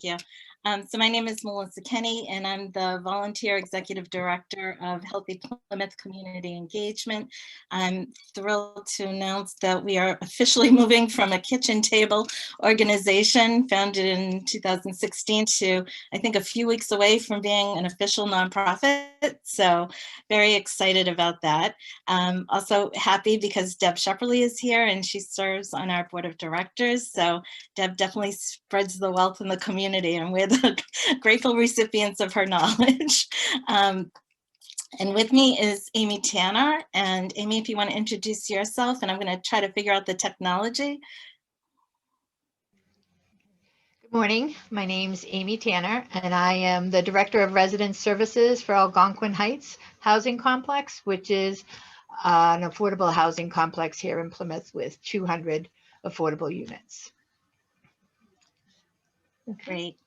you. So my name is Melissa Kenny, and I'm the Volunteer Executive Director of Healthy Plymouth Community Engagement. I'm thrilled to announce that we are officially moving from a kitchen table organization founded in 2016 to, I think, a few weeks away from being an official nonprofit. So very excited about that. Also happy because Deb Shepperly is here and she serves on our board of directors. So Deb definitely spreads the wealth in the community, and we're the grateful recipients of her knowledge. And with me is Amy Tanner. And Amy, if you want to introduce yourself, and I'm going to try to figure out the technology. Good morning. My name's Amy Tanner, and I am the Director of Resident Services for Algonquin Heights Housing Complex, which is an affordable housing complex here in Plymouth with 200 affordable units. Great.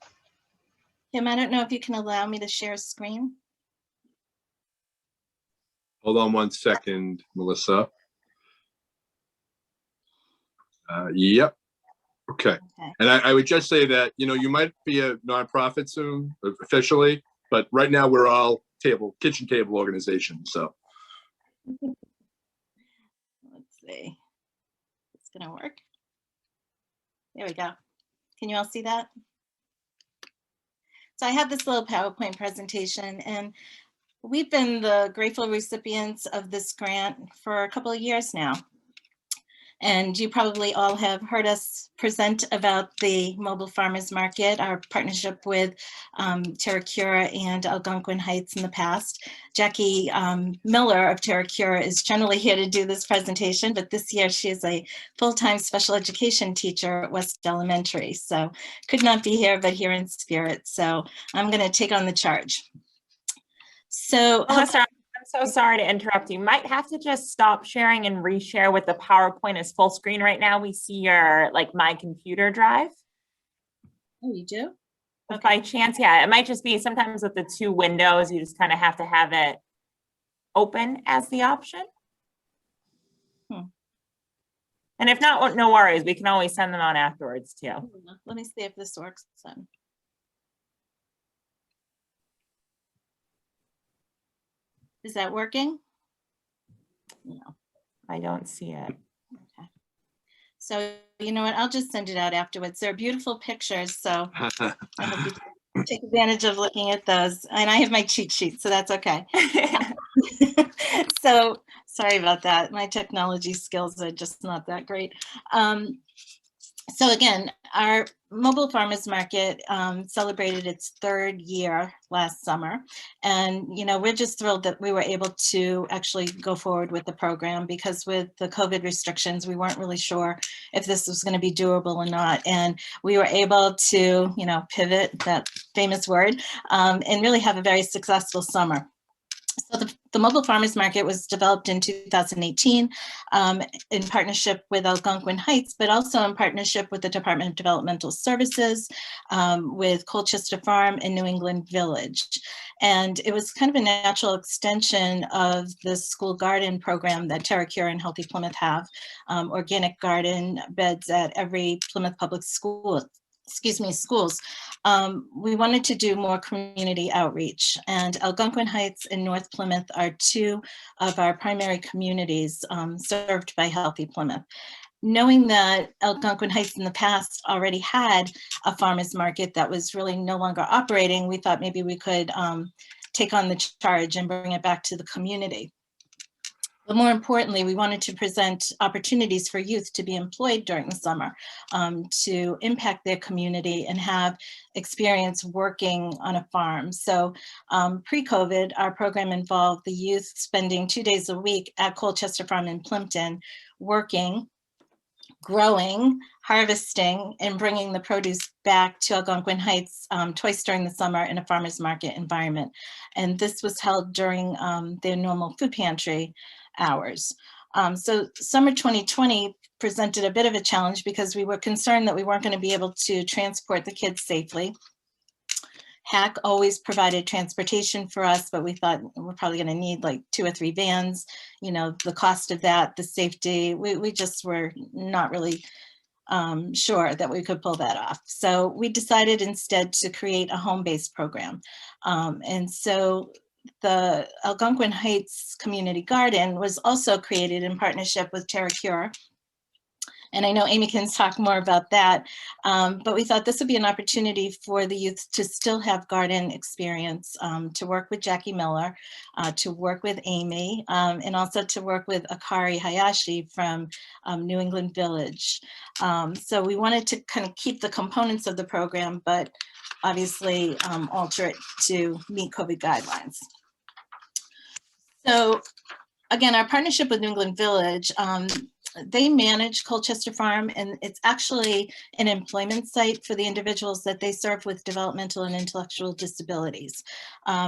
Kim, I don't know if you can allow me to share screen. Hold on one second, Melissa. Yep. Okay. And I would just say that, you know, you might be a nonprofit soon, officially, but right now we're all kitchen table organization. So let's see. It's going to work. There we go. Can you all see that? So I have this little PowerPoint presentation, and we've been the grateful recipients of this grant for a couple of years now. And you probably all have heard us present about the Mobile Farmers Market, our partnership with Terracura and Algonquin Heights in the past. Jackie Miller of Terracura is generally here to do this presentation, but this year she is a full-time special education teacher at West Elementary. So could not be here, but here in spirit. So I'm going to take on the charge. So Melissa, I'm so sorry to interrupt you. Might have to just stop sharing and reshare with the PowerPoint is full screen right now. We see your My Computer drive. Oh, you do? Okay. By chance, yeah, it might just be sometimes with the two windows, you just kind of have to have it open as the option. And if not, no worries. We can always send them on afterwards too. Let me see if this works then. Is that working? No, I don't see it. Okay. So you know what? I'll just send it out afterwards. They're beautiful pictures, so I hope you take advantage of looking at those. And I have my cheat sheet, so that's okay. So sorry about that. My technology skills are just not that great. So again, our Mobile Farmers Market celebrated its third year last summer. And, you know, we're just thrilled that we were able to actually go forward with the program, because with the COVID restrictions, we weren't really sure if this was going to be doable or not. And we were able to, you know, pivot, that famous word, and really have a very successful summer. So the Mobile Farmers Market was developed in 2018 in partnership with Algonquin Heights, but also in partnership with the Department of Developmental Services, with Colchester Farm and New England Village. And it was kind of a natural extension of the school garden program that Terracura and Healthy Plymouth have, organic garden beds at every Plymouth public school. Schools. We wanted to do more community outreach, and Algonquin Heights and North Plymouth are two of our primary communities served by Healthy Plymouth. Knowing that Algonquin Heights in the past already had a farmers market that was really no longer operating, we thought maybe we could take on the charge and bring it back to the community. But more importantly, we wanted to present opportunities for youth to be employed during the summer, to impact their community and have experience working on a farm. So pre-COVID, our program involved the youth spending 2 days a week at Colchester Farm in Plimpton, working, growing, harvesting, and bringing the produce back to Algonquin Heights twice during the summer in a farmer's market environment. And this was held during their normal food pantry hours. So summer 2020 presented a bit of a challenge because we were concerned that we weren't going to be able to transport the kids safely. HAC always provided transportation for us, but we thought we're probably going to need like 2 or 3 vans. You know, the cost of that, the safety, we just were not really sure that we could pull that off. So we decided instead to create a home-based program. And so the Algonquin Heights Community Garden was also created in partnership with TerraCure. And I know Amy can talk more about that, but we thought this would be an opportunity for the youth to still have garden experience, to work with Jackie Miller, to work with Amy, and also to work with Akari Hayashi from New England Village. So we wanted to kind of keep the components of the program, but obviously alter it to meet COVID guidelines. So again, our partnership with New England Village, they manage Colchester Farm, and it's actually an employment site for the individuals that they serve with developmental and intellectual disabilities.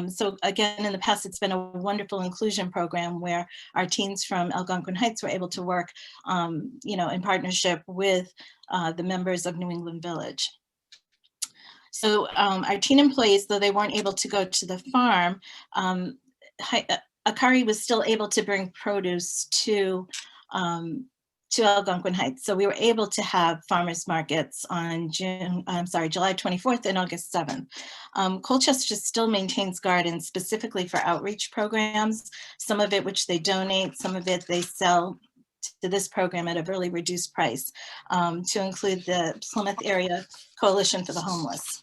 So again, in the past, it's been a wonderful inclusion program where our teens from Algonquin Heights were able to work, in partnership with the members of New England Village. So our teen employees, though they weren't able to go to the farm, Akari was still able to bring produce to Algonquin Heights. So we were able to have farmers markets on July 24th and August 7th. Colchester still maintains gardens specifically for outreach programs, some of it which they donate, some of it they sell to this program at a really reduced price, to include the Plymouth Area Coalition for the Homeless.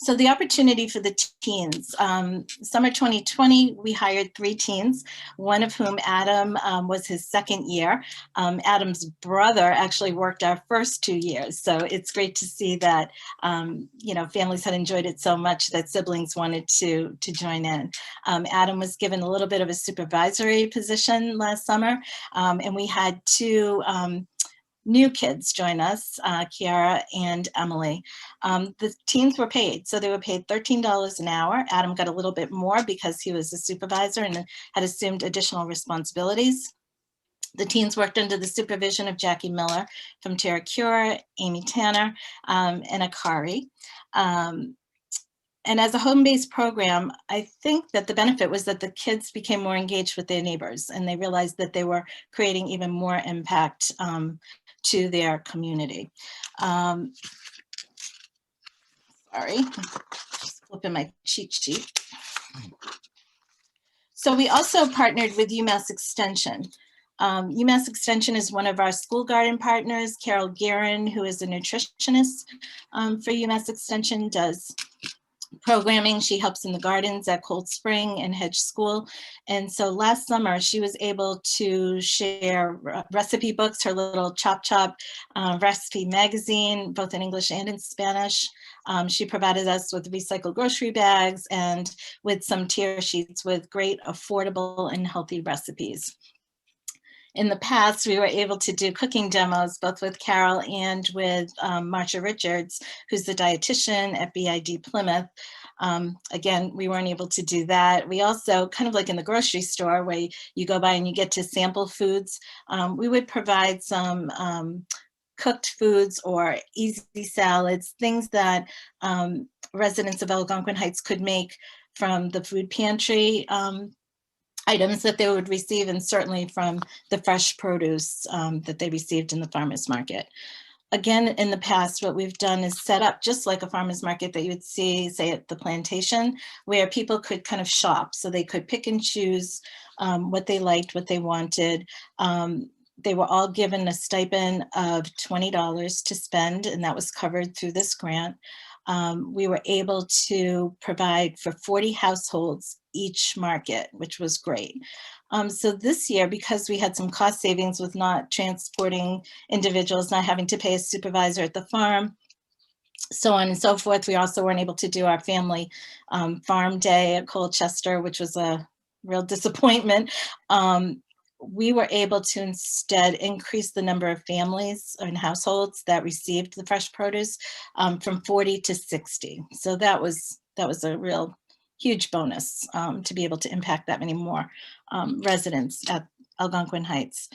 So the opportunity for the teens, summer 2020, we hired 3 teens, one of whom, Adam, was his second year. Adam's brother actually worked our first 2 years. So it's great to see that, families had enjoyed it so much that siblings wanted to join in. Adam was given a little bit of a supervisory position last summer, and we had 2 new kids join us, Kiara and Emily. The teens were paid, so they were paid $13 an hour. Adam got a little bit more because he was a supervisor and had assumed additional responsibilities. The teens worked under the supervision of Jackie Miller from TerraCure, Amy Tanner, and Akari. And as a home-based program, I think that the benefit was that the kids became more engaged with their neighbors, and they realized that they were creating even more impact to their community. Sorry, just flipping my cheat sheet. So we also partnered with UMass Extension. UMass Extension is one of our school garden partners. Carol Guerin, who is a nutritionist for UMass Extension, does programming. She helps in the gardens at Cold Spring and Hedge School. And so last summer, she was able to share recipe books, her little Chop Chop recipe magazine, both in English and in Spanish. She provided us with recycled grocery bags and with some tear sheets with great, affordable, and healthy recipes. In the past, we were able to do cooking demos, both with Carol and with Marsha Richards, who's the dietitian at BID Plymouth. Again, we weren't able to do that. We also, kind of like in the grocery store where you go by and you get to sample foods, we would provide some cooked foods or easy salads, things that residents of Algonquin Heights could make from the food pantry items that they would receive, and certainly from the fresh produce that they received in the farmers market. Again, in the past, what we've done is set up just like a farmers market that you would see, say, at the plantation, where people could kind of shop. So they could pick and choose what they liked, what they wanted. They were all given a stipend of $20 to spend, and that was covered through this grant. We were able to provide for 40 households each market, which was great. So this year, because we had some cost savings with not transporting individuals, not having to pay a supervisor at the farm, so on and so forth, we also weren't able to do our family farm day at Colchester, which was a real disappointment. We were able to instead increase the number of families and households that received the fresh produce from 40 to 60. So that was a real huge bonus to be able to impact that many more residents at Algonquin Heights.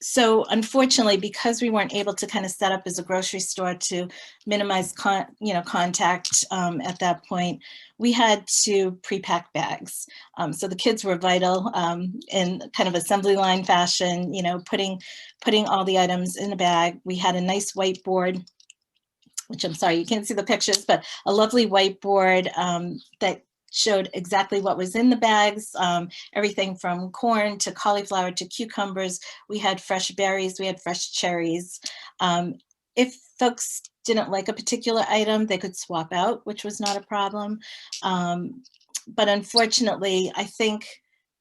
So unfortunately, because we weren't able to kind of set up as a grocery store to minimize contact at that point, we had to pre-pack bags. So the kids were vital in kind of assembly line fashion, putting all the items in a bag. We had a nice whiteboard, which I'm sorry, you can't see the pictures, but a lovely whiteboard that showed exactly what was in the bags, everything from corn to cauliflower to cucumbers. We had fresh berries, we had fresh cherries. If folks didn't like a particular item, they could swap out, which was not a problem. But unfortunately, I think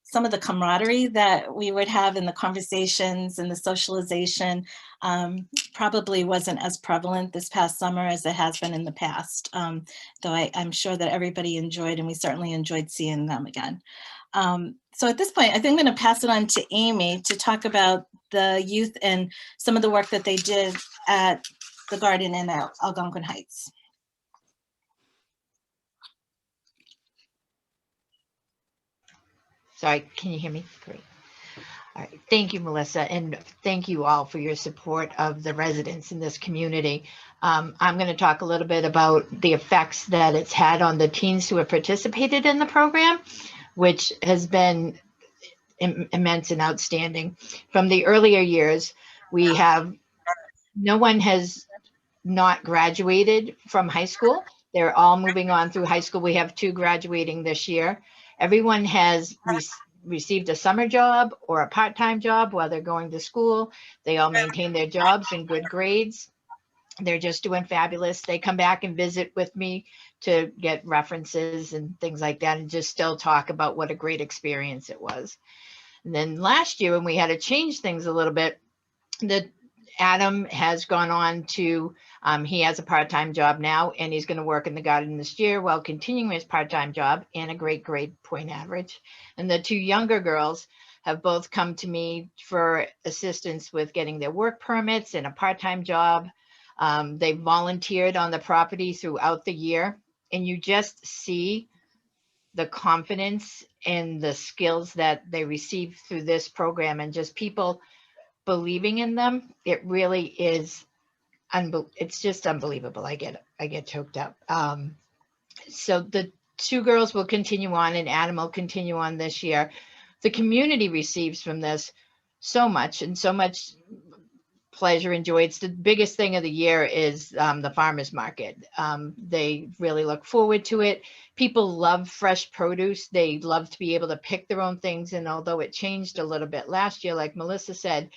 some of the camaraderie that we would have in the conversations and the socialization probably wasn't as prevalent this past summer as it has been in the past. Though I'm sure that everybody enjoyed, and we certainly enjoyed seeing them again. So at this point, I think I'm going to pass it on to Amy to talk about the youth and some of the work that they did at the garden in Algonquin Heights. Sorry, can you hear me? Great. All right. Thank you, Melissa, and thank you all for your support of the residents in this community. I'm going to talk a little bit about the effects that it's had on the teens who have participated in the program, which has been immense and outstanding. From the earlier years, we have no one has not graduated from high school. They're all moving on through high school. We have 2 graduating this year. Everyone has received a summer job or a part-time job while they're going to school. They all maintain their jobs and good grades. They're just doing fabulous. They come back and visit with me to get references and things like that, and just still talk about what a great experience it was. And then last year, when we had to change things a little bit, Adam has gone on to, he has a part-time job now, and he's going to work in the garden this year while continuing his part-time job and a great grade point average. And the 2 younger girls have both come to me for assistance with getting their work permits and a part-time job. They volunteered on the property throughout the year, and you just see the confidence and the skills that they receive through this program, and just people believing in them. It really is it's just unbelievable. I get choked up. So the 2 girls will continue on, and Adam will continue on this year. The community receives from this so much, and so much pleasure and joy. It's the biggest thing of the year is the farmers market. They really look forward to it. People love fresh produce. They love to be able to pick their own things. And although it changed a little bit last year, like Melissa said,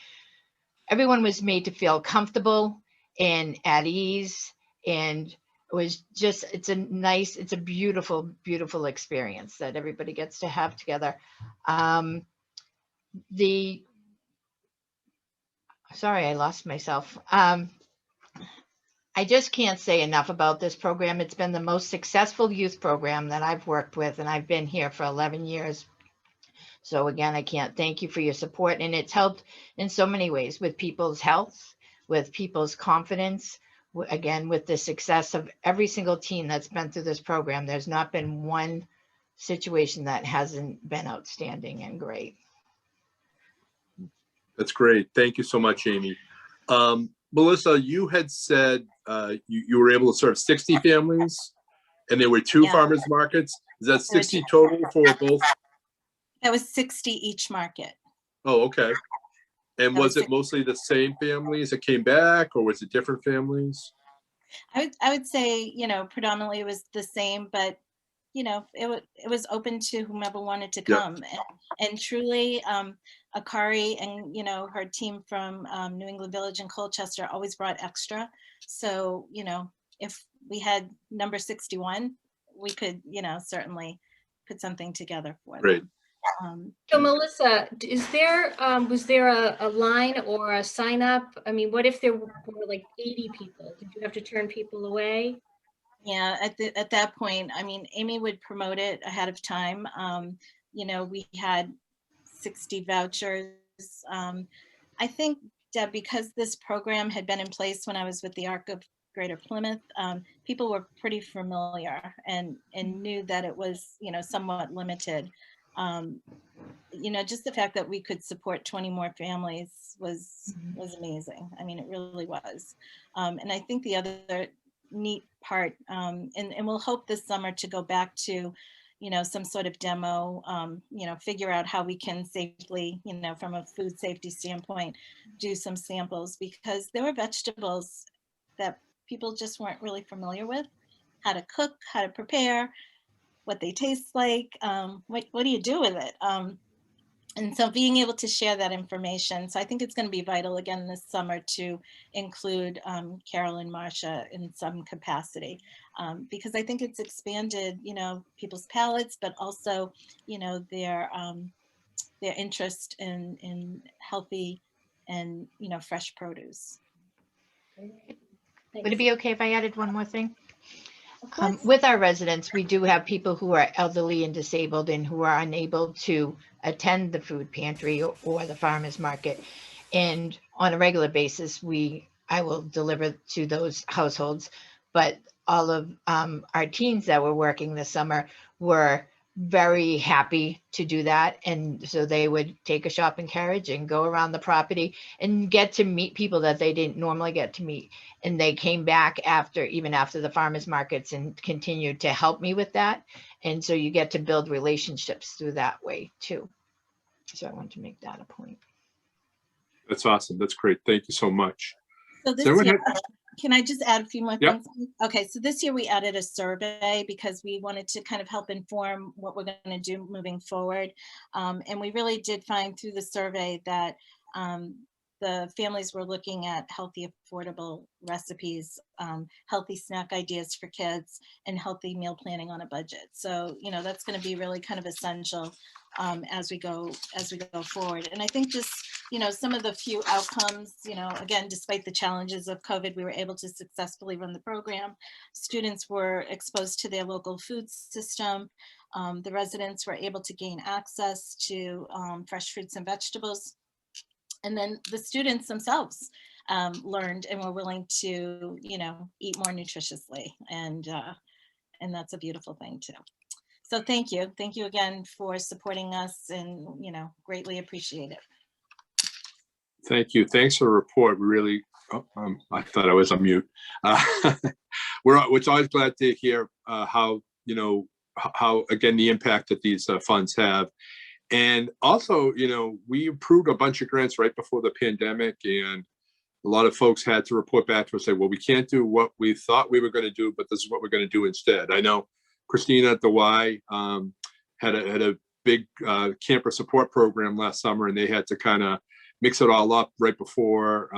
everyone was made to feel comfortable and at ease. And it was just, it's a beautiful, beautiful experience that everybody gets to have together. Sorry, I lost myself. I just can't say enough about this program. It's been the most successful youth program that I've worked with, and I've been here for 11 years. So again, I can't thank you for your support, and it's helped in so many ways with people's health, with people's confidence, again, with the success of every single teen that's been through this program. There's not been one situation that hasn't been outstanding and great. That's great. Thank you so much, Amy. Melissa, you had said you were able to serve 60 families, and there were 2 farmers markets. Is that 60 total for both? That was 60 each market. Oh, okay. And was it mostly the same families that came back, or was it different families? I would say, predominantly it was the same, but it was open to whomever wanted to come. Yep. And truly, Akari and her team from New England Village and Colchester always brought extra. So if we had number 61, we could certainly put something together for them. So Melissa, was there a line or a sign up? I mean, what if there were like 80 people? Did you have to turn people away? Yeah, at that point, I mean, Amy would promote it ahead of time. We had 60 vouchers. I think, Deb, because this program had been in place when I was with the ARC of Greater Plymouth, people were pretty familiar and knew that it was, somewhat limited. you know, just the fact that we could support 20 more families was amazing. I mean, it really was. And I think the other neat part, and we'll hope this summer to go back to, you know, some sort of demo, you know, figure out how we can safely, you know, from a food safety standpoint, do some samples, because there were vegetables that people just weren't really familiar with, how to cook, how to prepare, what they taste like, what do you do with it? And so being able to share that information. So I think it's going to be vital again this summer to include Carol and Marcia in some capacity, because I think it's expanded, you know, people's palates, but also, you know, their interest in healthy and, you know, fresh produce. Would it be okay if I added one more thing? Of course. With our residents, we do have people who are elderly and disabled and who are unable to attend the food pantry or the farmers market. And on a regular basis, I will deliver to those households. But all of our teens that were working this summer were very happy to do that. And so they would take a shopping carriage and go around the property and get to meet people that they didn't normally get to meet. And they came back even after the farmers markets and continued to help me with that. And so you get to build relationships through that way too. So I want to make that a point. That's awesome. That's great. Thank you so much. So this year, can I just add a few more things? Okay, so this year we added a survey because we wanted to kind of help inform what we're going to do moving forward. And we really did find through the survey that the families were looking at healthy, affordable recipes, healthy snack ideas for kids, and healthy meal planning on a budget. So, you know, that's going to be really kind of essential as we go forward. And I think just, you know, some of the few outcomes, you know, again, despite the challenges of COVID, we were able to successfully run the program. Students were exposed to their local food system. The residents were able to gain access to fresh fruits and vegetables. And then the students themselves learned and were willing to, you know, eat more nutritiously. And that's a beautiful thing too. So thank you. Thank you again for supporting us, and, you know, greatly appreciate it. Thank you. Thanks for the report. We really, I thought I was on mute. We're always glad to hear how, you know, how, again, the impact that these funds have. And also, you know, we approved a bunch of grants right before the pandemic, and a lot of folks had to report back to us, say, well, we can't do what we thought we were going to do, but this is what we're going to do instead. I know Christina at the Y had a big camper support program last summer, and they had to kind of mix it all up right before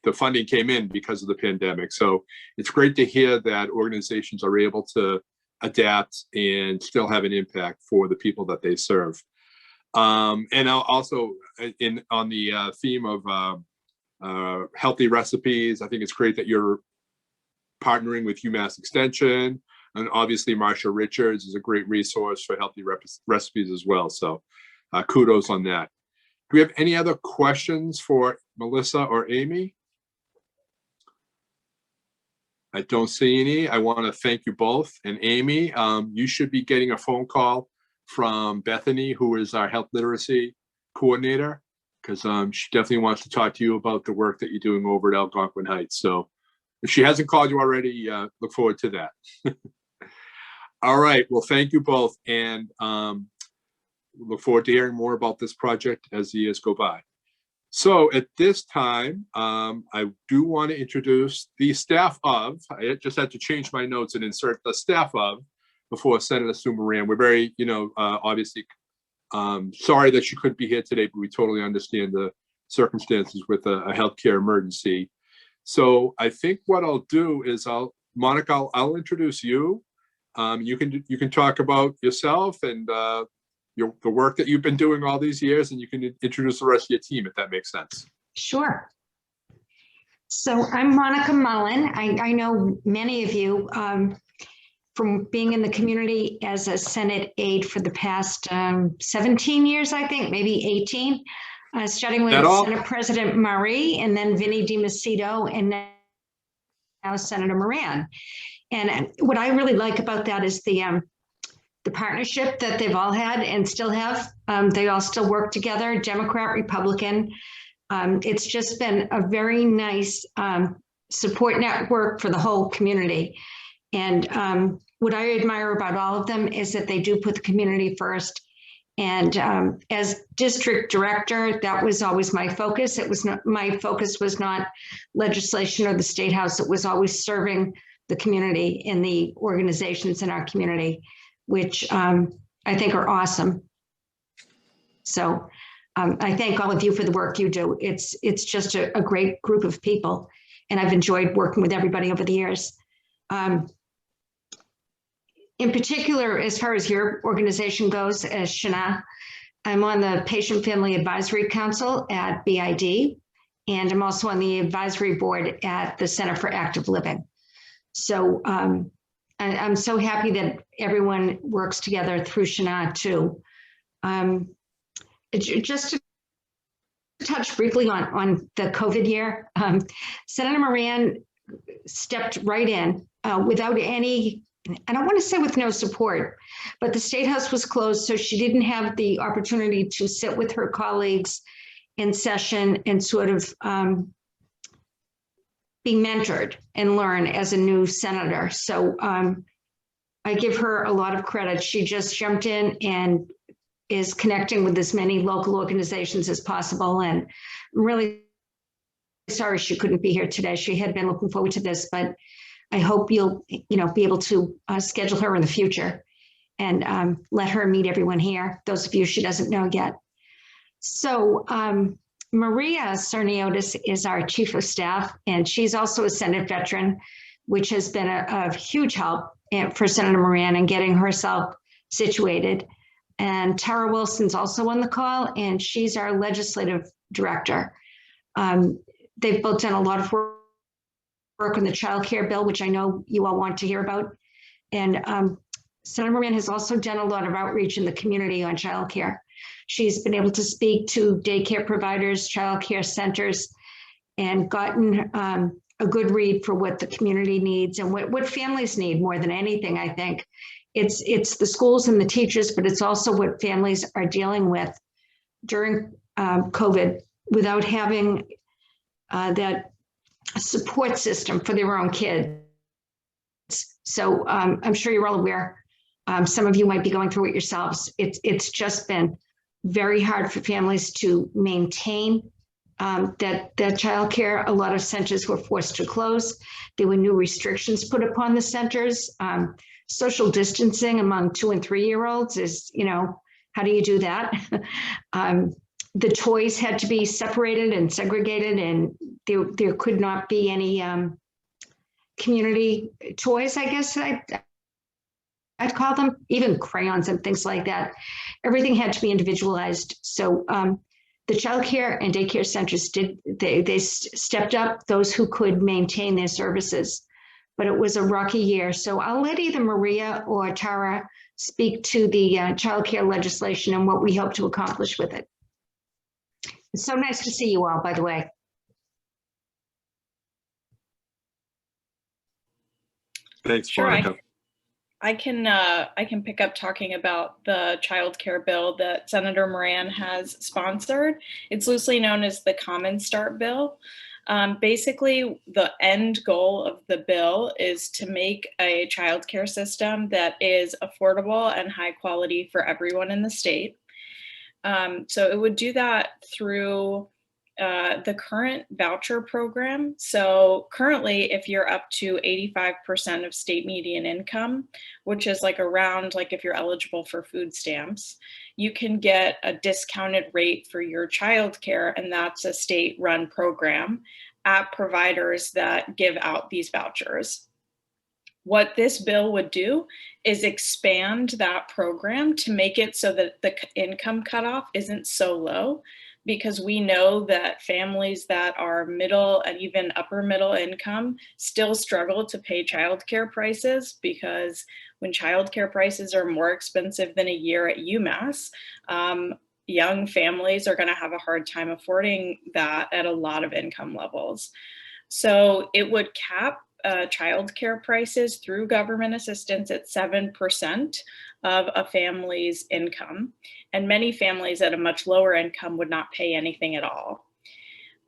the funding came in because of the pandemic. So it's great to hear that organizations are able to adapt and still have an impact for the people that they serve. And also on the theme of healthy recipes, I think it's great that you're partnering with UMass Extension, and obviously Marsha Richards is a great resource for healthy recipes as well. So kudos on that. Do we have any other questions for Melissa or Amy? I don't see any. I want to thank you both. And Amy, you should be getting a phone call from Bethany, who is our health literacy coordinator, because she definitely wants to talk to you about the work that you're doing over at Algonquin Heights. So if she hasn't called you already, look forward to that. All right. Well, thank you both. And look forward to hearing more about this project as the years go by. So at this time, I do want to introduce the staff of, I just had to change my notes and insert the staff of before Senator Sue Moran. We're very, you know, obviously sorry that she couldn't be here today, but we totally understand the circumstances with a healthcare emergency. So I think what I'll do is Monica, I'll introduce you. You can talk about yourself and the work that you've been doing all these years, and you can introduce the rest of your team if that makes sense. Sure. So I'm Monica Mullen. I know many of you from being in the community as a Senate aide for the past 17 years, I think, maybe 18, starting with Senate President Murray and then Vinnie DiMacedo and now Senator Moran. And what I really like about that is the the partnership that they've all had and still have. They all still work together, Democrat, Republican. It's just been a very nice support network for the whole community. And what I admire about all of them is that they do put the community first. And as district director, that was always my focus. It was not, my focus was not legislation or the State House. It was always serving the community in the organizations in our community, which I think are awesome. So I thank all of you for the work you do. It's just a great group of people, and I've enjoyed working with everybody over the years. In particular, as far as your organization goes, as CHNA, I'm on the Patient Family Advisory Council at BID, and I'm also on the advisory board at the Center for Active Living. So I'm so happy that everyone works together through CHNA too. Just to touch briefly on the COVID year, Senator Moran stepped right in without any, I don't want to say with no support, but the State House was closed, so she didn't have the opportunity to sit with her colleagues in session and sort of be mentored and learn as a new senator. So I give her a lot of credit. She just jumped in and is connecting with as many local organizations as possible. And I'm really sorry she couldn't be here today. She had been looking forward to this, but I hope you'll, be able to schedule her in the future and let her meet everyone here, those of you she doesn't know yet. So Maria Cerniotis is our chief of staff, and she's also a Senate veteran, which has been a huge help for Senator Moran in getting herself situated. And Tara Wilson's also on the call, and she's our legislative director. They've both done a lot of work on the child care bill, which I know you all want to hear about. And Senator Moran has also done a lot of outreach in the community on child care. She's been able to speak to daycare providers, child care centers, and gotten a good read for what the community needs and what families need more than anything, I think. It's the schools and the teachers, but it's also what families are dealing with during COVID without having that support system for their own kids. So I'm sure you're all aware. Some of you might be going through it yourselves. It's just been very hard for families to maintain that childcare. A lot of centers were forced to close. There were new restrictions put upon the centers. Social distancing among 2- and 3-year-olds is, how do you do that? The toys had to be separated and segregated, and there could not be any community toys, I guess I'd call them, even crayons and things like that. Everything had to be individualized. So the child care and daycare centers they stepped up those who could maintain their services, but it was a rocky year. So I'll let either Maria or Tara speak to the child care legislation and what we hope to accomplish with it. It's so nice to see you all, by the way. Thanks, Sure, Monica. I can pick up talking about the child care bill that Senator Moran has sponsored. It's loosely known as the Common Start bill. Basically, the end goal of the bill is to make a child care system that is affordable and high quality for everyone in the state. So it would do that through the current voucher program. So currently, if you're up to 85% of state median income, which is around if you're eligible for food stamps, you can get a discounted rate for your childcare, and that's a state-run program at providers that give out these vouchers. What this bill would do is expand that program to make it so that the income cutoff isn't so low, because we know that families that are middle and even upper middle income still struggle to pay childcare prices, because when childcare prices are more expensive than a year at UMass, young families are going to have a hard time affording that at a lot of income levels. So it would cap childcare prices through government assistance at 7% of a family's income. And many families at a much lower income would not pay anything at all.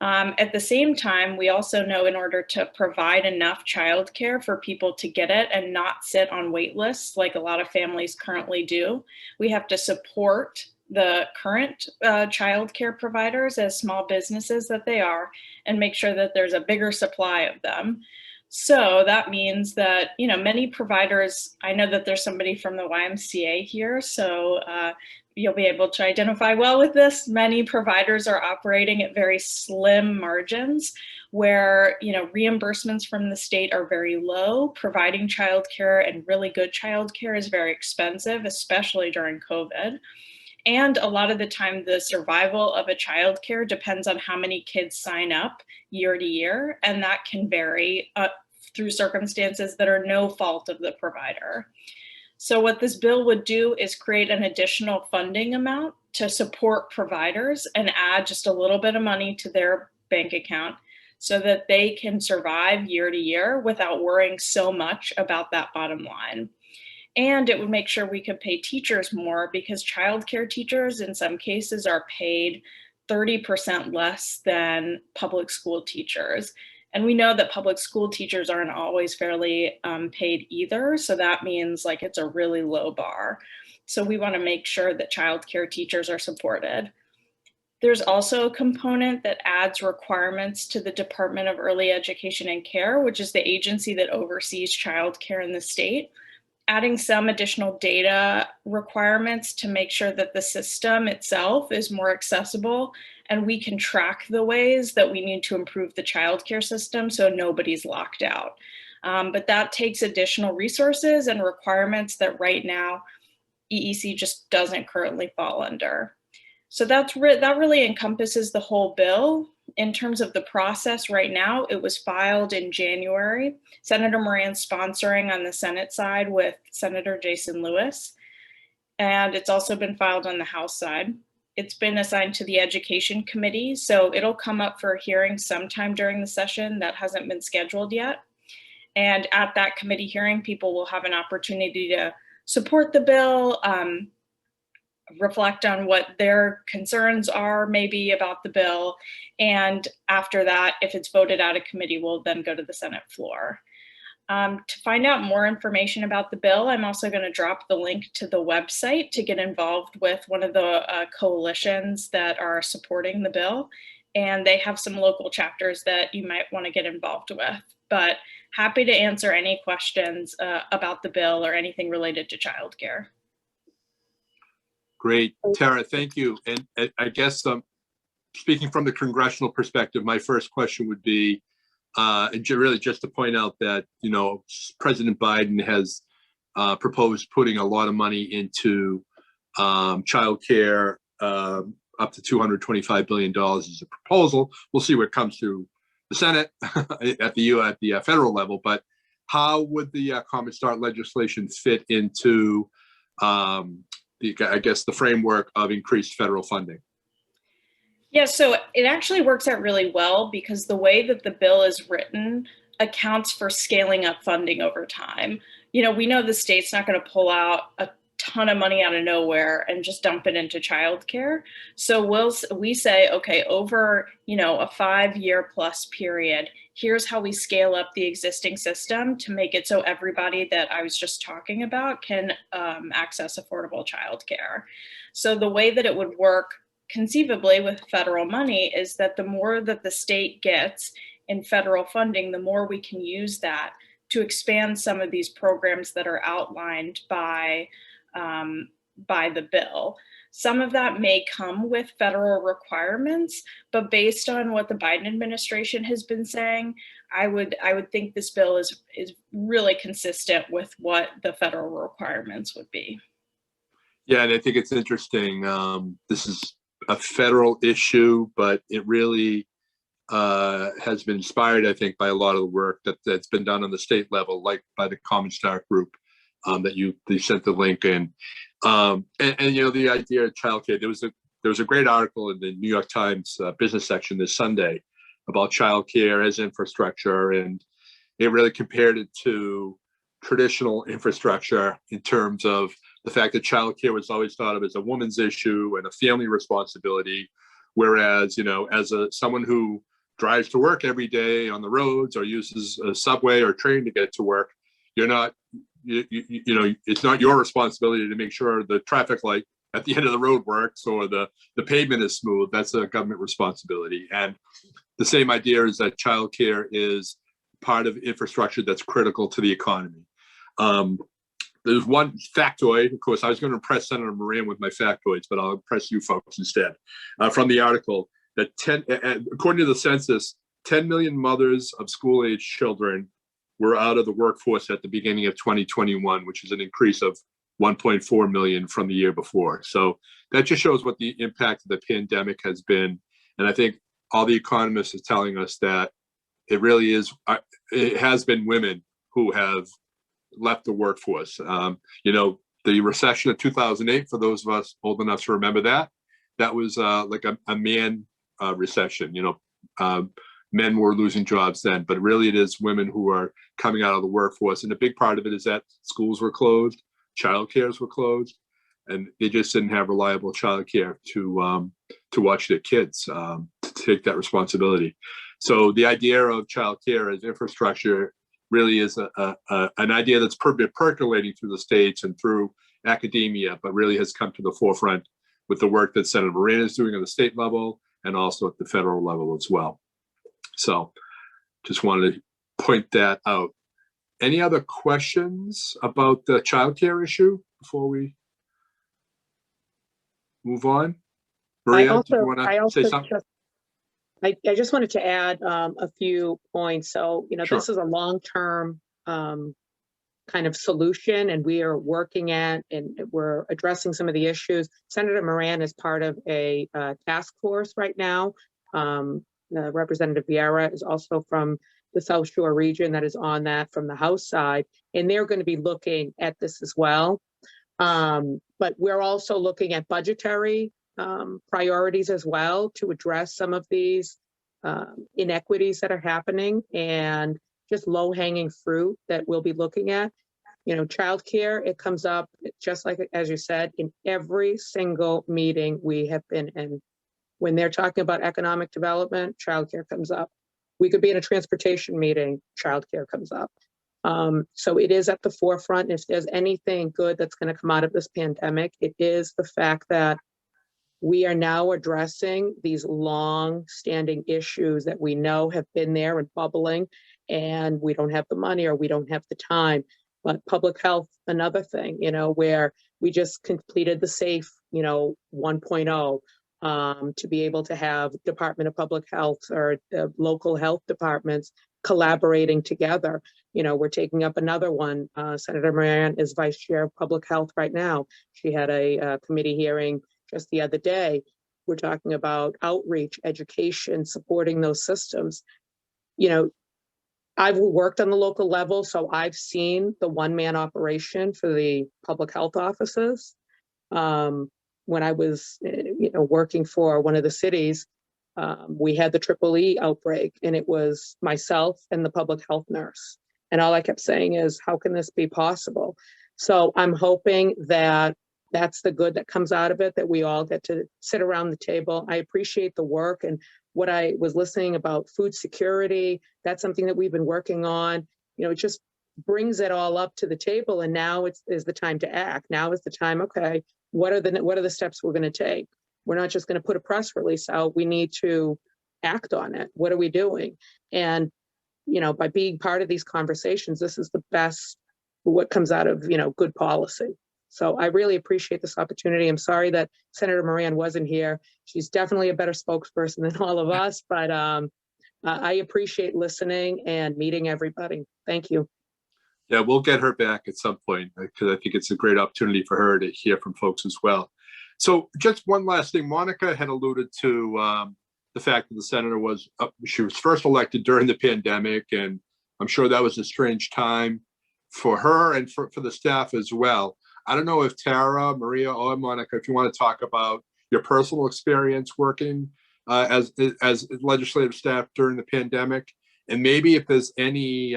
At the same time, we also know in order to provide enough childcare for people to get it and not sit on wait lists like a lot of families currently do, we have to support the current childcare providers as small businesses that they are and make sure that there's a bigger supply of them. So that means that, you know, many providers, I know that there's somebody from the YMCA here, so you'll be able to identify well with this. Many providers are operating at very slim margins where, you know, reimbursements from the state are very low. Providing childcare and really good childcare is very expensive, especially during COVID. And a lot of the time, the survival of a childcare depends on how many kids sign up year to year, and that can vary through circumstances that are no fault of the provider. So what this bill would do is create an additional funding amount to support providers and add just a little bit of money to their bank account so that they can survive year to year without worrying so much about that bottom line. And it would make sure we could pay teachers more because childcare teachers in some cases are paid 30% less than public school teachers. And we know that public school teachers aren't always fairly paid either. So that means like it's a really low bar. So we want to make sure that childcare teachers are supported. There's also a component that adds requirements to the Department of Early Education and Care, which is the agency that oversees childcare in the state, adding some additional data requirements to make sure that the system itself is more accessible and we can track the ways that we need to improve the childcare system so nobody's locked out. But that takes additional resources and requirements that right now EEC just doesn't currently fall under. So that really encompasses the whole bill. In terms of the process right now, it was filed in January. Senator Moran sponsoring on the Senate side with Senator Jason Lewis. And it's also been filed on the House side. It's been assigned to the Education Committee, so it'll come up for a hearing sometime during the session. That hasn't been scheduled yet. And at that committee hearing, people will have an opportunity to support the bill, reflect on what their concerns are maybe about the bill. And after that, if it's voted out of committee, we'll then go to the Senate floor. To find out more information about the bill, I'm also going to drop the link to the website to get involved with one of the coalitions that are supporting the bill. And they have some local chapters that you might want to get involved with. But happy to answer any questions about the bill or anything related to childcare. Great, Tara, thank you. And I guess speaking from the congressional perspective, my first question would be, really just to point out that, you know, President Biden has proposed putting a lot of money into childcare, up to $225 billion as a proposal. We'll see what comes through the Senate at the federal level, but how would the Common Start legislation fit into I guess the framework of increased federal funding? Yeah, so it actually works out really well because the way that the bill is written accounts for scaling up funding over time. You know, we know the state's not going to pull out a ton of money out of nowhere and just dump it into childcare. So we say, okay, over, you know, a 5-year plus period, here's how we scale up the existing system to make it so everybody that I was just talking about can access affordable childcare. So the way that it would work conceivably with federal money is that the more that the state gets in federal funding, the more we can use that to expand some of these programs that are outlined by the bill. Some of that may come with federal requirements, but based on what the Biden administration has been saying, I would think this bill is really consistent with what the federal requirements would be. Yeah, and I think it's interesting. This is a federal issue, but it really has been inspired, I think, by a lot of the work that's been done on the state level, like by the Common Start group that you sent the link in. And you know, the idea of childcare, there was a great article in the New York Times business section this Sunday about childcare as infrastructure, and it really compared it to traditional infrastructure in terms of the fact that childcare was always thought of as a woman's issue and a family responsibility. Whereas, as someone who drives to work every day on the roads or uses a subway or train to get to work, you're not, it's not your responsibility to make sure the traffic light at the end of the road works or the pavement is smooth. That's a government responsibility. And the same idea is that childcare is part of infrastructure that's critical to the economy. There's one factoid. Of course, I was going to impress Senator Moran with my factoids, but I'll impress you folks instead. From the article, that according to the census, 10 million mothers of school-age children were out of the workforce at the beginning of 2021, which is an increase of 1.4 million from the year before. So that just shows what the impact of the pandemic has been. And I think all the economists are telling us that it really is, it has been women who have left the workforce. The recession of 2008, for those of us old enough to remember that was like a man recession. Men were losing jobs then, but really it is women who are coming out of the workforce. And a big part of it is that schools were closed, childcares were closed, and they just didn't have reliable childcare to watch their kids, to take that responsibility. So the idea of childcare as infrastructure really is an idea that's percolating through the states and through academia, but really has come to the forefront with the work that Senator Moran is doing on the state level and also at the federal level as well. So just wanted to point that out. Any other questions about the childcare issue before we move on? Maria, do you want to say something? I just wanted to add a few points. So, Sure. This is a long-term kind of solution, and we are working at, and we're addressing some of the issues. Senator Moran is part of a task force right now. Representative Vieira is also from the South Shore region that is on that from the House side, and they're going to be looking at this as well. But we're also looking at budgetary priorities as well to address some of these inequities that are happening and just low-hanging fruit that we'll be looking at. Childcare, it comes up just like, as you said, in every single meeting we have been in. When they're talking about economic development, childcare comes up. We could be in a transportation meeting, childcare comes up. So it is at the forefront. If there's anything good that's going to come out of this pandemic, it is the fact that we are now addressing these long-standing issues that we know have been there and bubbling, and we don't have the money or we don't have the time. But public health, another thing, where we just completed the SAFE, 1.0, to be able to have Department of Public Health or local health departments collaborating together. We're taking up another one. Senator Moran is Vice Chair of Public Health right now. She had a committee hearing just the other day. We're talking about outreach, education, supporting those systems. I've worked on the local level, so I've seen the one-man operation for the public health offices. When I was, working for one of the cities, we had the EEE outbreak, and it was myself and the public health nurse. And all I kept saying is, how can this be possible? So I'm hoping that that's the good that comes out of it, that we all get to sit around the table. I appreciate the work, and what I was listening about food security, that's something that we've been working on. It just brings it all up to the table, and now is the time to act. Now is the time, okay, what are the steps we're going to take? We're not just going to put a press release out. We need to act on it. What are we doing? And, by being part of these conversations, this is the best, what comes out of, good policy. So I really appreciate this opportunity. I'm sorry that Senator Moran wasn't here. She's definitely a better spokesperson than all of us, but I appreciate listening and meeting everybody. Thank you. Yeah, we'll get her back at some point because I think it's a great opportunity for her to hear from folks as well. So just one last thing. Monica had alluded to the fact that the senator she was first elected during the pandemic, and I'm sure that was a strange time for her and for the staff as well. I don't know if Tara, Maria, or Monica, if you want to talk about your personal experience working as legislative staff during the pandemic, And maybe if there's any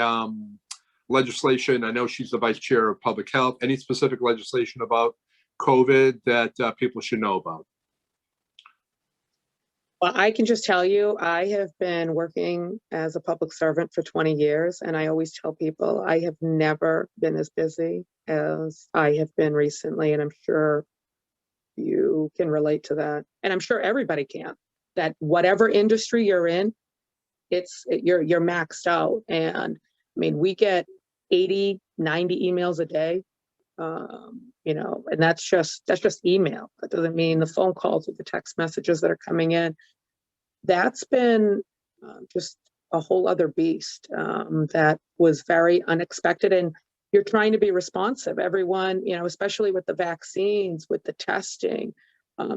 legislation, I know she's the vice chair of public health, any specific legislation about COVID that people should know about? Well, I can just tell you, I have been working as a public servant for 20 years, and I always tell people I have never been as busy as I have been recently, and I'm sure you can relate to that. And I'm sure everybody can, that whatever industry you're in, you're maxed out. And I mean, we get 80, 90 emails a day, you know, and that's just email. That doesn't mean the phone calls or the text messages that are coming in. That's been just a whole other beast that was very unexpected. And you're trying to be responsive. Everyone, you know, especially with the vaccines, with the testing,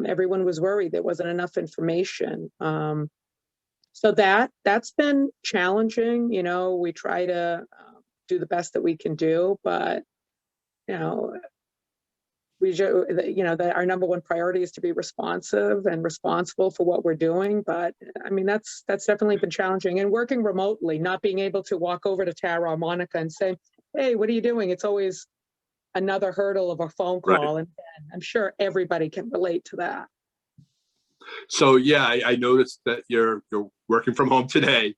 everyone was worried there wasn't enough information. So that's been challenging. You know, we try to do the best that we can do, but you know, our number one priority is to be responsive and responsible for what we're doing. But I mean, that's definitely been challenging. And working remotely, not being able to walk over to Tara or Monica and say, hey, what are you doing? It's always another hurdle of a phone call. Right. And I'm sure everybody can relate to that. So yeah, I noticed that you're working from home today.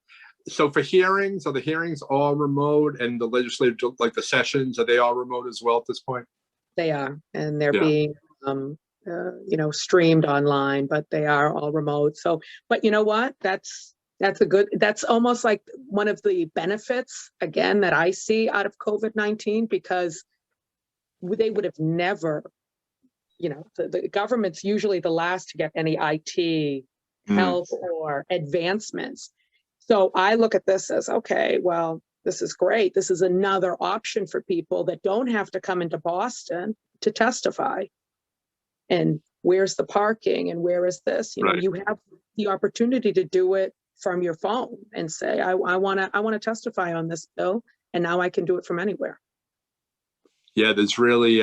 So for hearings, are the hearings all remote, and the legislative, like the sessions, are they all remote as well at this point? They are, and they're being, you know, streamed online, but they are all remote. So, but you know what? That's almost like one of the benefits, again, that I see out of COVID-19, because they would have never, you know, the government's usually the last to get any IT help or advancements. So I look at this as, okay, well, this is great. This is another option for people that don't have to come into Boston to testify. And where's the parking and where is this? You know, you have the opportunity to do it from your phone and say, I want to testify on this bill, and now I can do it from anywhere. Yeah, there's really,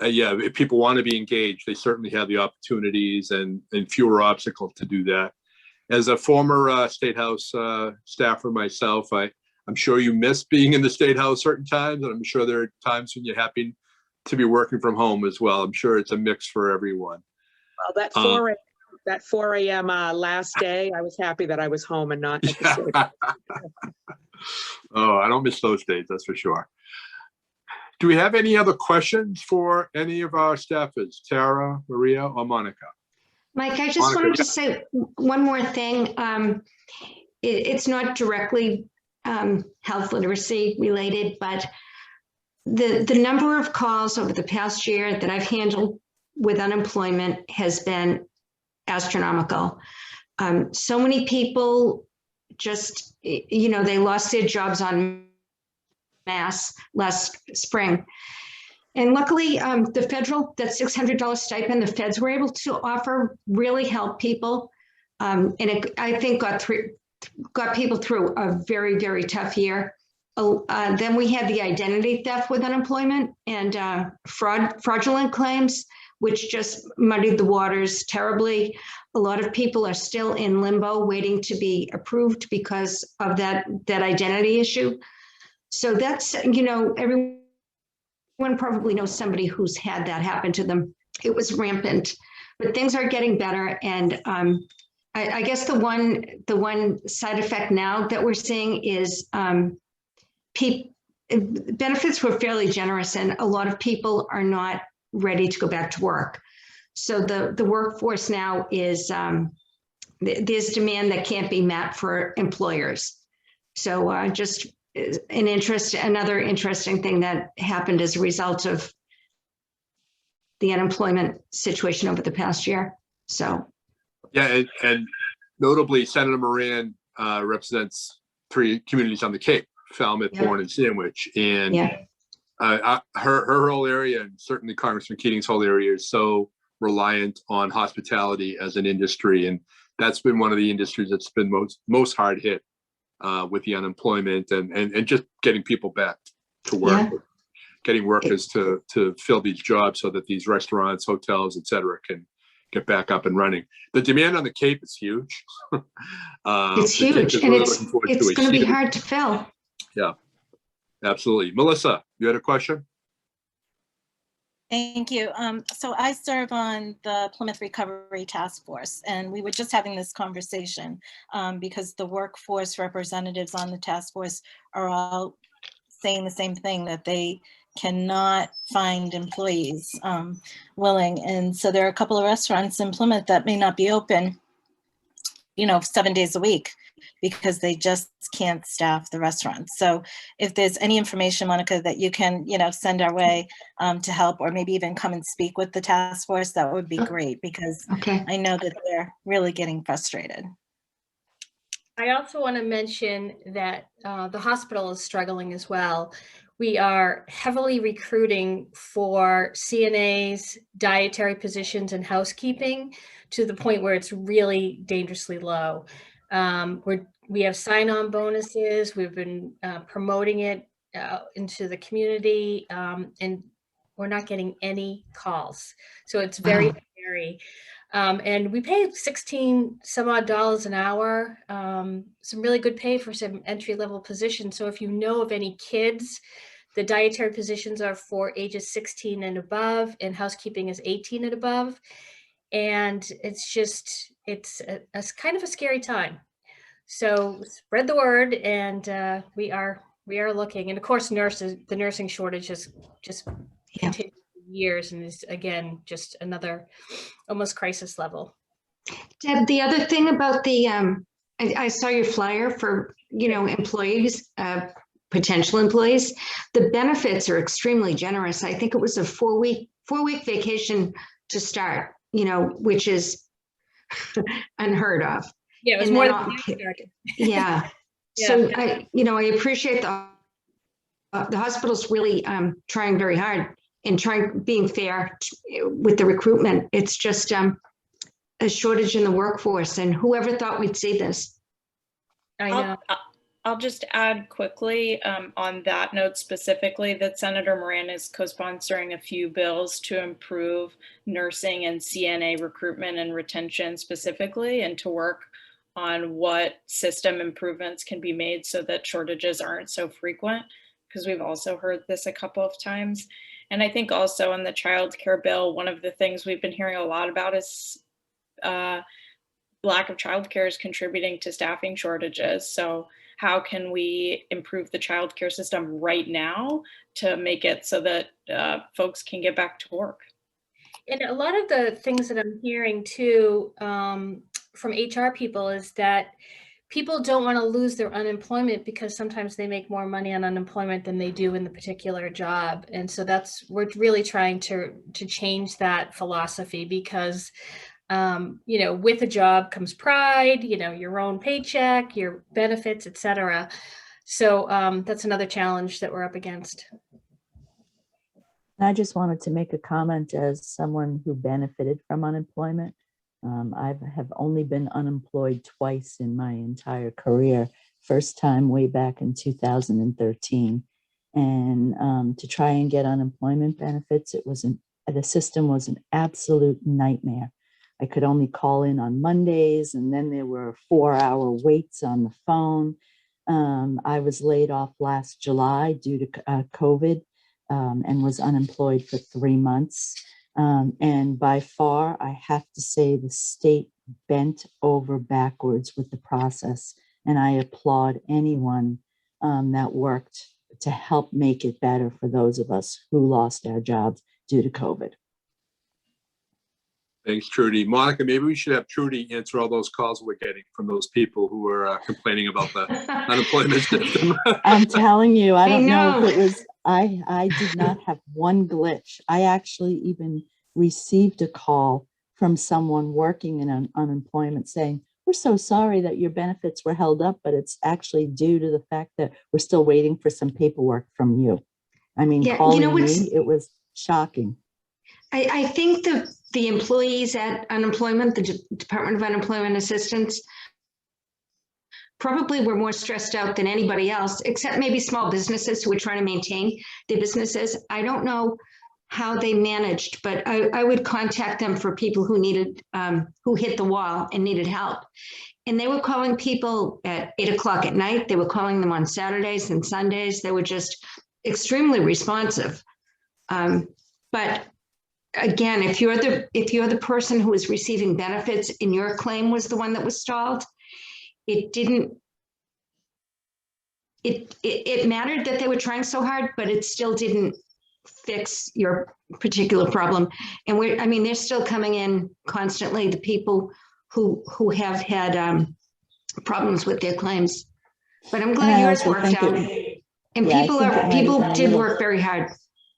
if people want to be engaged, they certainly have the opportunities and fewer obstacles to do that. As a former State House staffer myself, I'm sure you miss being in the State House certain times, and I'm sure there are times when you're happy to be working from home as well. I'm sure it's a mix for everyone. Well, that 4 a.m. Last day, I was happy that I was home and not at the State House. Oh, I don't miss those days, that's for sure. Do we have any other questions for any of our staffers, Tara, Maria, or Monica? Mike, I just wanted to say one more thing. It's not directly health literacy related, but the number of calls over the past year that I've handled with unemployment has been astronomical. So many people just, you know, they lost their jobs en masse last spring. And luckily, the federal, that $600 stipend, the feds were able to offer really helped people. And I think got people through a very, very tough year. Then we had the identity theft with unemployment and fraudulent claims, which just muddied the waters terribly. A lot of people are still in limbo waiting to be approved because of that identity issue. So that's, you know, everyone probably knows somebody who's had that happen to them. It was rampant, but things are getting better. And I guess the one side effect now that we're seeing is benefits were fairly generous, and a lot of people are not ready to go back to work. So the workforce now is, there's demand that can't be met for employers. So just another interesting thing that happened as a result of the unemployment situation over the past year. So yeah, and notably Senator Moran represents 3 communities on the Cape: Falmouth, Bourne, and Sandwich. And her whole area, and certainly Congressman Keating's whole area, is so reliant on hospitality as an industry, and that's been one of the industries that's been most hard hit with the unemployment and just getting people back to work, getting workers to fill these jobs so that these restaurants, hotels, et cetera, can get back up and running. The demand on the Cape is huge. It's the Cape huge, is and really looking forward to it's a going to be season. hard to fill. Yeah, absolutely. Melissa, you had a question? Thank you. So I serve on the Plymouth Recovery Task Force, and we were just having this conversation because the workforce representatives on the task force are all saying the same thing, that they cannot find employees willing. And so there are a couple of restaurants in Plymouth that may not be open, 7 days a week, because they just can't staff the restaurants. So if there's any information, Monica, that you can, send our way to help, or maybe even come and speak with the task force, that would be great, because Okay. I know that they're really getting frustrated. I also want to mention that the hospital is struggling as well. We are heavily recruiting for CNAs, dietary positions, and housekeeping to the point where it's really dangerously low. We have sign-on bonuses. We've been promoting it into the community, and we're not getting any calls. So it's very scary. And we pay $16 some odd an hour, some really good pay for some entry-level positions. So if you know of any kids, the dietary positions are for ages 16 and above, and housekeeping is 18 and above. And it's a kind of a scary time. So spread the word, and we are looking. And of course, the nursing shortage has just continued for years, and is again just another almost crisis level. Deb, the other thing about the I saw your flyer for employees, potential employees. The benefits are extremely generous. I think it was a four-week vacation to start, which is unheard of. Yeah, it was And more then than all- started. Yeah. Yeah. So I appreciate the hospital's really trying very hard and being fair with the recruitment. It's just a shortage in the workforce, and whoever thought we'd see this? I know. I'll just add quickly on that note specifically that Senator Moran is co-sponsoring a few bills to improve nursing and CNA recruitment and retention specifically, and to work on what system improvements can be made so that shortages aren't so frequent, because we've also heard this a couple of times. And I think also in the child care bill, one of the things we've been hearing a lot about is lack of childcare is contributing to staffing shortages. So how can we improve the childcare system right now to make it so that folks can get back to work? And a lot of the things that I'm hearing too from HR people is that people don't want to lose their unemployment, because sometimes they make more money on unemployment than they do in the particular job. And so we're really trying to change that philosophy, because with a job comes pride, your own paycheck, your benefits, etc. So that's another challenge that we're up against. I just wanted to make a comment as someone who benefited from unemployment. I have only been unemployed twice in my entire career. First time way back in 2013. And to try and get unemployment benefits, the system was an absolute nightmare. I could only call in on Mondays, and then there were 4-hour waits on the phone. I was laid off last July due to COVID and was unemployed for 3 months. And by far, I have to say the state bent over backwards with the process. And I applaud anyone that worked to help make it better for those of us who lost our jobs due to COVID. Thanks, Trudy. Monica, maybe we should have Trudy answer all those calls we're getting from those people who are complaining about the unemployment system. I'm telling you, I don't know if know. it was, I did not have one glitch. I actually even received a call from someone working in unemployment saying, we're so sorry that your benefits were held up, but it's actually due to the fact that we're still waiting for some paperwork from you. I mean, Yeah, calling me, it was shocking. I think the employees at unemployment, the Department of Unemployment Assistance, probably were more stressed out than anybody else, except maybe small businesses who are trying to maintain their businesses. I don't know how they managed, but I would contact them for people who needed, who hit the wall and needed help. And they were calling people at 8 o'clock at night. They were calling them on Saturdays and Sundays. They were just extremely responsive. But again, if you're the person who is receiving benefits and your claim was the one that was stalled, it mattered that they were trying so hard, but it still didn't fix your particular problem. And they're still coming in constantly, the people who have had problems with their claims. But I'm glad yours worked out. And Yeah, people did work very hard.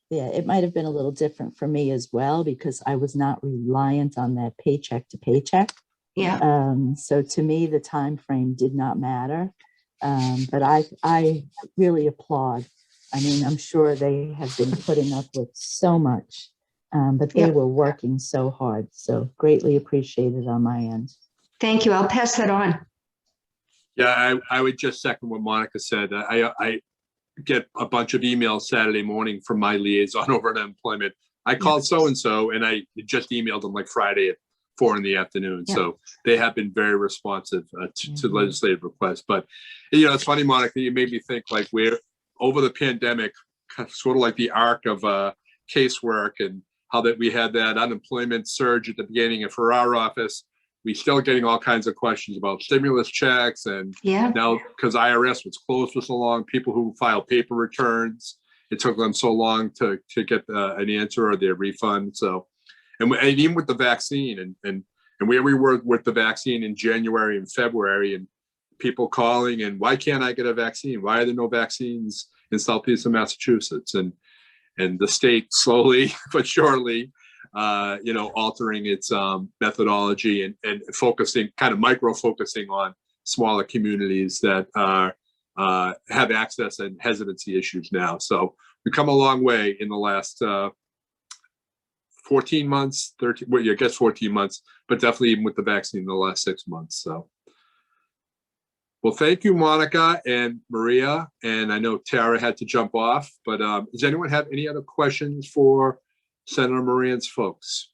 Yeah, it might have been a little different for me as well because I was not reliant on that paycheck to paycheck. Yeah. So to me, the time frame did not matter. But I really applaud. I mean, I'm sure they have been putting up with so much, but they were working so hard. So greatly appreciated on my end. Thank you. I'll pass that on. Yeah, I would just second what Monica said. I get a bunch of emails Saturday morning from my liaison over at employment. I called so-and-so and I just emailed them like Friday at 4 in the afternoon. Yeah. So they have been very responsive to legislative requests. But, it's funny, Monica, you made me think like we're over the pandemic, sort of like the arc of casework and how that we had that unemployment surge at the beginning. And for our office, we still getting all kinds of questions about stimulus checks. And now because IRS was closed for so long, people who file paper returns, it took them so long to get an answer or their refund. So, and even with the vaccine and where we were with the vaccine in January and February and people calling and why can't I get a vaccine? Why are there no vaccines in Southeast of Massachusetts? And the state slowly but surely, altering its methodology and focusing, kind of micro-focusing on smaller communities that have access and hesitancy issues now. So we've come a long way in the last 14 months, 13, well, I guess 14 months, but definitely even with the vaccine in the last 6 months. So, well, thank you, Monica and Maria. And I know Tara had to jump off, but does anyone have any other questions for Senator Moran's folks?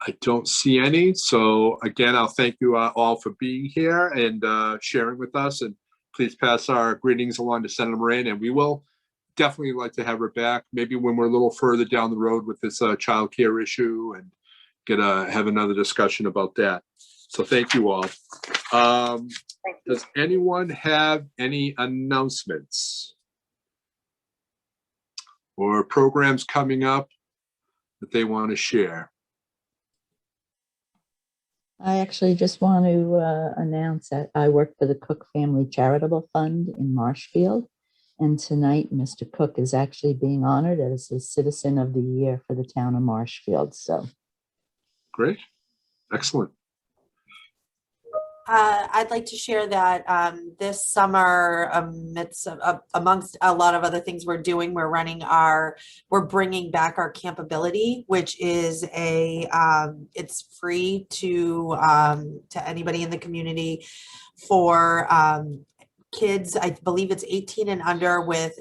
I don't see any. So again, I'll thank you all for being here and sharing with us. And please pass our greetings along to Senator Moran. And we will definitely like to have her back, maybe when we're a little further down the road with this child care issue and have another discussion about that. So thank you all. Does anyone have any announcements or programs coming up that they want to share? I actually just want to announce that I work for the Cook Family Charitable Fund in Marshfield. And tonight, Mr. Cook is actually being honored as the Citizen of the Year for the town of Marshfield. So great. Excellent. I'd like to share that this summer, amongst a lot of other things we're doing, we're bringing back our campability, which is it's free to anybody in the community for kids. I believe it's 18 and under with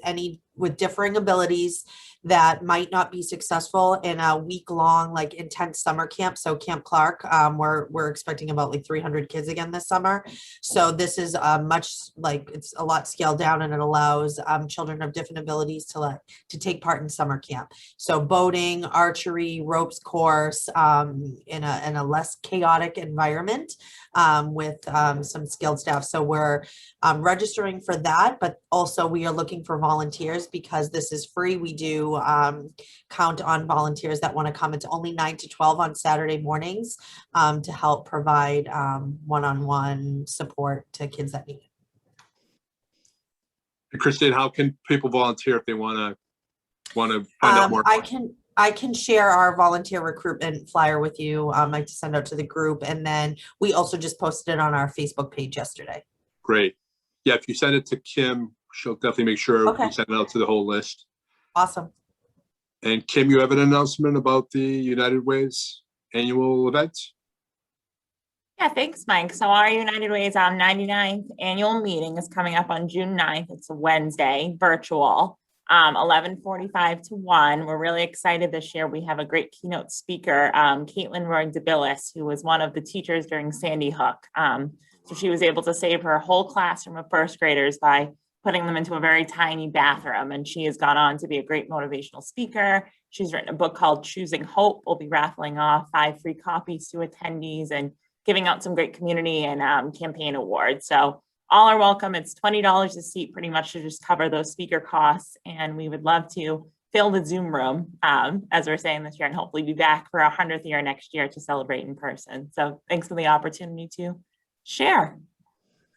differing abilities that might not be successful in a week-long, like intense summer camp. So Camp Clark, we're expecting about like 300 kids again this summer. So this is it's a lot scaled down, and it allows children of different abilities to take part in summer camp. So boating, archery, ropes course, in a less chaotic environment with some skilled staff. So we're registering for that, but also we are looking for volunteers because this is free. We do count on volunteers that want to come. It's only 9 to 12 on Saturday mornings to help provide one-on-one support to kids that need it. And Christine, how can people volunteer if they want to find out more? I can share our volunteer recruitment flyer with you. I like to send out to the group, and then we also just posted it on our Facebook page yesterday. Great. Yeah, if you send it to Kim, she'll definitely make sure we send it out to the whole list. Awesome. And Kim, you have an announcement about the United Way's annual event? Yeah, thanks, Mike. So our United Way's 99th annual meeting is coming up on June 9th. It's a Wednesday, virtual. 11:45 to 1. We're really excited this year. We have a great keynote speaker, Caitlin Roy-DeBillis, who was one of the teachers during Sandy Hook. So she was able to save her whole classroom of first graders by putting them into a very tiny bathroom. And she has gone on to be a great motivational speaker. She's written a book called Choosing Hope. We'll be raffling off 5 free copies to attendees and giving out some great community and campaign awards. So all are welcome. It's $20 a seat pretty much to just cover those speaker costs. And we would love to fill the Zoom room, as we're saying this year, and hopefully be back for our 100th year next year to celebrate in person. So thanks for the opportunity to share.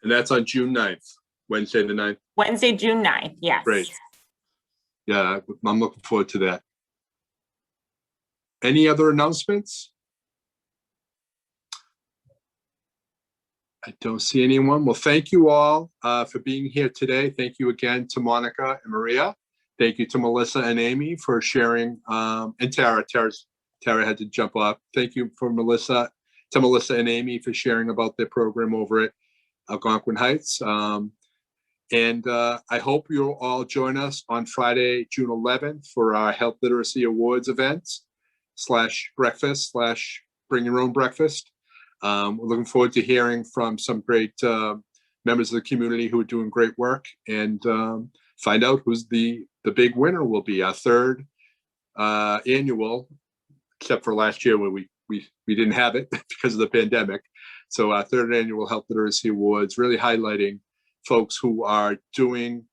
And that's on June 9th, Wednesday the 9th. Wednesday, June 9th, yes. Great. Yeah, I'm looking forward to that. Any other announcements? I don't see anyone. Well, thank you all for being here today. Thank you again to Monica and Maria. Thank you to Melissa and Amy for sharing, and Tara. Tara had to jump off. Thank you to Melissa and Amy for sharing about their program over at Algonquin Heights. And I hope you'll all join us on Friday, June 11th for our Health Literacy Awards event /breakfast / bring your own breakfast. We're looking forward to hearing from some great members of the community who are doing great work, and find out who's the big winner will be. Our third annual, except for last year when we didn't have it because of the pandemic. So our third annual Health Literacy Awards, really highlighting folks who are doing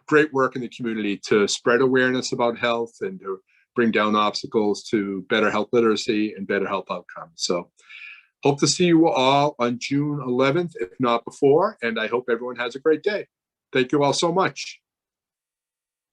great work in the community to spread awareness about health and to bring down obstacles to better health literacy and better health outcomes. So hope to see you all on June 11th, if not before, and I hope everyone has a great day. Thank you all so much.